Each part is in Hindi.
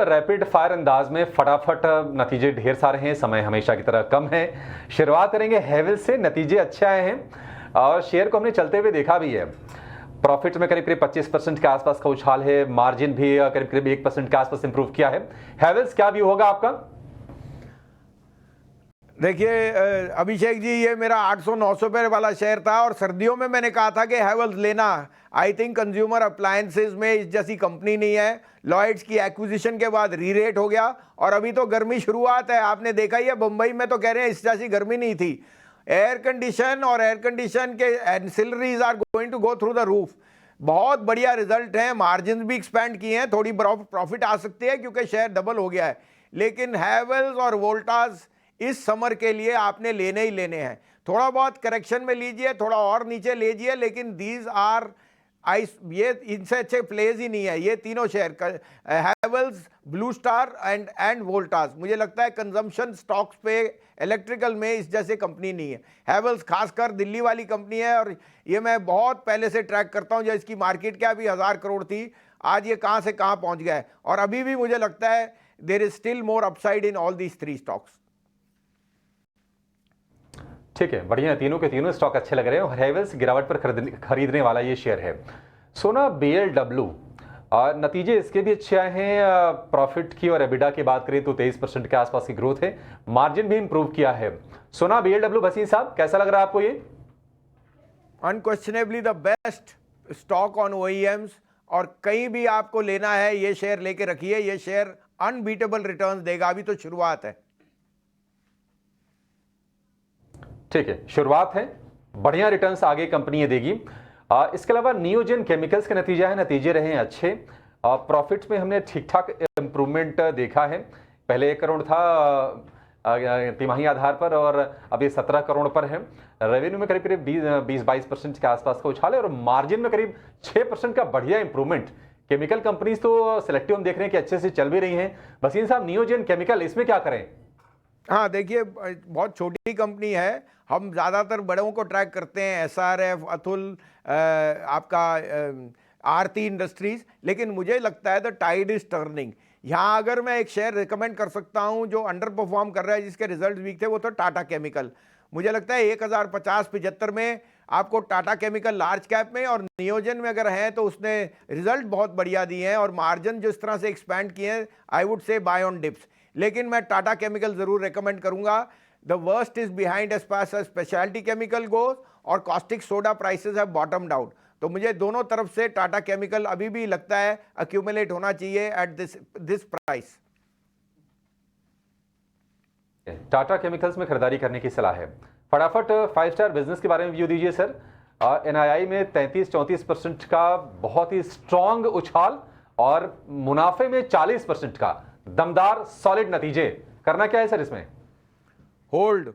रैपिड फायर अंदाज में फटाफट नतीजे ढेर सारे हैं, समय हमेशा की तरह कम है। शुरुआत करेंगे हैवेल्स से। नतीजे अच्छे आए हैं और शेयर को हमने चलते हुए देखा भी है। प्रॉफिट में करीब करीब 25% के आसपास का उछाल है, मार्जिन भी करीब करीब 1% के आसपास इंप्रूव किया है। हैवेल्स क्या व्यू होगा आपका? देखिए अभिषेक जी, ये मेरा 800-900 रुपये वाला शेयर था और सर्दियों में मैंने कहा था कि हैवेल्स लेना। आई थिंक कंज्यूमर अप्लायंसेज में इस जैसी कंपनी नहीं है। लॉयड्स की एक्विजिशन के बाद री रेट हो गया और अभी तो गर्मी शुरुआत है। आपने देखा ही है, बंबई में तो कह रहे हैं इस जैसी गर्मी नहीं थी। एयर कंडीशन और एयर कंडीशन के ancillaries are going to go through the roof. बहुत बढ़िया रिजल्ट है, मार्जिन भी एक्सपेंड किए हैं, थोड़ी प्रॉफिट आ सकती है क्योंकि शेयर डबल हो गया है। लेकिन हैवेल्स और वोल्टास इस समर के लिए आपने लेने ही लेने हैं। थोड़ा बहुत करेक्शन में लीजिए, थोड़ा और नीचे लीजिए, लेकिन दीज आर ये इनसे अच्छे प्लेज ही नहीं है। ये तीनों share Havells, blue star and Voltas, मुझे लगता है कंजम्पशन स्टॉक्स पे इलेक्ट्रिकल में इस जैसे कंपनी नहीं है। हैवेल्स खासकर दिल्ली वाली कंपनी है और ये मैं बहुत पहले से ट्रैक करता हूँ। जब इसकी मार्केट क्या भी 1000 करोड़ थी, आज ये कहाँ से कहाँ पहुँच गया है। और अभी भी मुझे लगता है there is still more upside in all these 3 stocks. ठीक है, बढ़िया। तीनों के तीनों स्टॉक अच्छे लग रहे हैं और हैवेल्स गिरावट पर खरीदने वाला ये शेयर है। सोना BLW, और नतीजे इसके भी अच्छे आए हैं। प्रॉफिट की और एबिडा की बात करें तो 23% के आसपास की ग्रोथ है, मार्जिन भी इंप्रूव किया है। सोना BLW, भसीन साहब कैसा लग रहा है आपको ये? Unquestionably the best stock on OEMs, और कहीं भी आपको लेना है ये शेयर लेके रखिए। ये शेयर अनबीटेबल रिटर्न्स देगा, अभी तो शुरुआत है। ठीक है, शुरुआत है, बढ़िया रिटर्न्स आगे कंपनी देगी। इसके अलावा नियोजन केमिकल्स के नतीजे रहे हैं अच्छे। प्रॉफिट्स में हमने ठीक ठाक इंप्रूवमेंट देखा है। पहले 1 करोड़ था तिमाही आधार पर और अभी 17 करोड़ पर है। रेवेन्यू में करीब करीब 20-22% के आसपास का उछाल है और मार्जिन में करीब 6% का बढ़िया इंप्रूवमेंट। केमिकल कंपनीज तो सिलेक्टिव हम देख रहे हैं कि अच्छे से चल भी रही हैं। भसीन साहब, नियोजन केमिकल, इसमें क्या करें? हाँ देखिए, बहुत छोटी कंपनी है। हम ज़्यादातर बड़ों को ट्रैक करते हैं, SRF, अतुल, आपका आरती इंडस्ट्रीज। लेकिन मुझे लगता है द टाइड इज टर्निंग। यहाँ अगर मैं एक शेयर रिकमेंड कर सकता हूँ जो अंडर परफॉर्म कर रहा है, जिसके रिजल्ट वीक थे, वो तो टाटा केमिकल। मुझे लगता है 1050-75 में आपको टाटा केमिकल लार्ज कैप में और नियोजन में अगर है तो उसने रिजल्ट बहुत बढ़िया दिए हैं और मार्जिन जिस तरह से एक्सपैंड किए हैं, I would say buy on dips. लेकिन मैं टाटा केमिकल जरूर रेकमेंड करूंगा। The worst is behind as far as specialty chemical goes और caustic soda prices have bottomed out. तो मुझे दोनों तरफ से टाटा केमिकल अभी भी लगता है अक्यूमुलेट होना चाहिए at this price. Tata chemicals में खरीदारी करने की सलाह है। फटाफट 5 स्टार बिजनेस के बारे में व्यू दीजिए सर। NII में 33-34% का बहुत ही स्ट्रॉन्ग उछाल और मुनाफे में 40% का दमदार सॉलिड नतीजे। करना क्या है सर इसमें? होल्ड।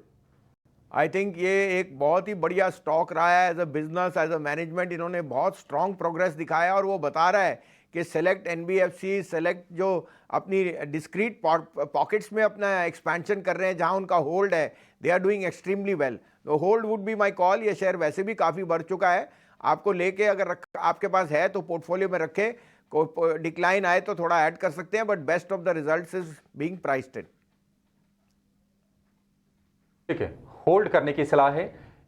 आई थिंक ये एक बहुत ही बढ़िया स्टॉक रहा है as a business, as a management. इन्होंने बहुत स्ट्रॉन्ग प्रोग्रेस दिखाया और वो बता रहा है कि सेलेक्ट NBFC, सेलेक्ट जो अपनी डिस्क्रीट पॉकेट्स में अपना एक्सपेंशन कर रहे हैं, जहां उनका होल्ड है, they are doing extremely well. तो hold would be my call. ये शेयर वैसे भी काफ़ी बढ़ चुका है। आपको लेके अगर आपके पास है तो पोर्टफोलियो में रखें। को डिक्लाइन आए तो थोड़ा ऐड कर सकते हैं, but best of the results is being priced इन। ठीक है, होल्ड करने की सलाह है।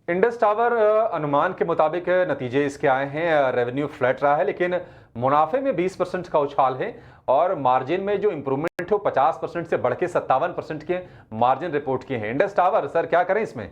इंडस टावर अनुमान के मुताबिक नतीजे इसके आए हैं। रेवेन्यू फ्लैट रहा है लेकिन मुनाफे में 20% का उछाल है और मार्जिन में जो इंप्रूवमेंट है वो 50% से बढ़ के 57% के मार्जिन रिपोर्ट किए हैं। इंडस टावर सर क्या करें इसमें?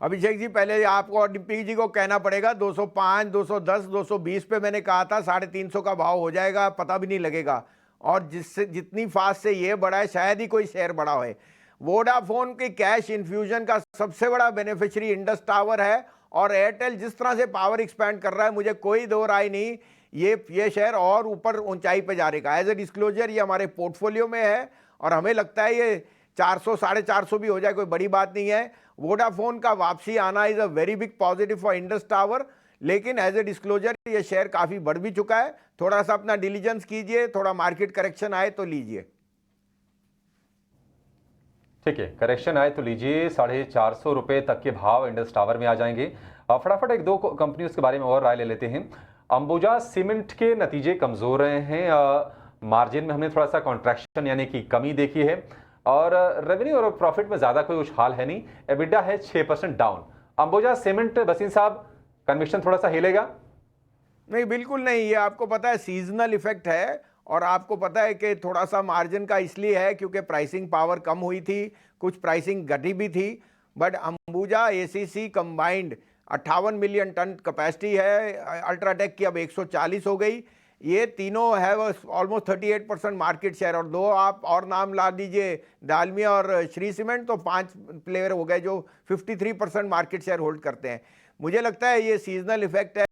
अभिषेक जी, पहले आपको डीपी जी को कहना पड़ेगा। 205, 210, 220 पे मैंने कहा था 350 का भाव हो जाएगा, पता भी नहीं लगेगा। और जिससे जितनी फास्ट से ये बढ़ा है, शायद ही कोई शेयर बढ़ा हो। वोडाफोन की कैश इन्फ्यूजन का सबसे बड़ा बेनिफिशियरी इंडस टावर है और एयरटेल जिस तरह से पावर एक्सपैंड कर रहा है, मुझे कोई दो राय नहीं, ये शेयर और ऊपर ऊंचाई पे जाएगा। एज ए डिस्क्लोजर ये हमारे पोर्टफोलियो में है और हमें लगता है ये 400, 450 भी हो जाए, कोई बड़ी बात नहीं है। वोडाफोन का वापसी आना is a very big positive for Indus tower. लेकिन एज ए डिस्क्लोजर ये शेयर काफी बढ़ भी चुका है। थोड़ा सा अपना डिलीजेंस कीजिए, थोड़ा मार्केट करेक्शन आए तो लीजिए। ठीक है, करेक्शन आए तो लीजिए। 450 रुपए तक के भाव इंडस टावर में आ जाएंगे। फटाफट 1-2 कंपनियों के बारे में और राय ले लेते हैं। अंबुजा सीमेंट के नतीजे कमजोर रहे हैं। मार्जिन में हमने थोड़ा सा कॉन्ट्रैक्शन यानी कि कमी देखी है, और रेवेन्यू और प्रॉफिट में ज़्यादा कोई उछाल है नहीं। एबिडा है 6% डाउन। अंबुजा सीमेंट, भसीन साहब, कन्विक्शन थोड़ा सा हिलेगा? नहीं, बिल्कुल नहीं। ये आपको पता है सीजनल इफेक्ट है, और आपको पता है कि थोड़ा सा मार्जिन का इसलिए है क्योंकि प्राइसिंग पावर कम हुई थी, कुछ प्राइसिंग घटी भी थी। But Ambuja ACC combined 58 million tonne capacity है, अल्ट्राटेक की अब 140 हो गई। ये तीनों है ऑलमोस्ट 38% मार्केट शेयर, और दो आप और नाम ला दीजिए, डालमिया और श्री सीमेंट, तो 5 प्लेयर हो गए जो 53% मार्केट शेयर होल्ड करते हैं। मुझे लगता है ये सीजनल इफेक्ट है।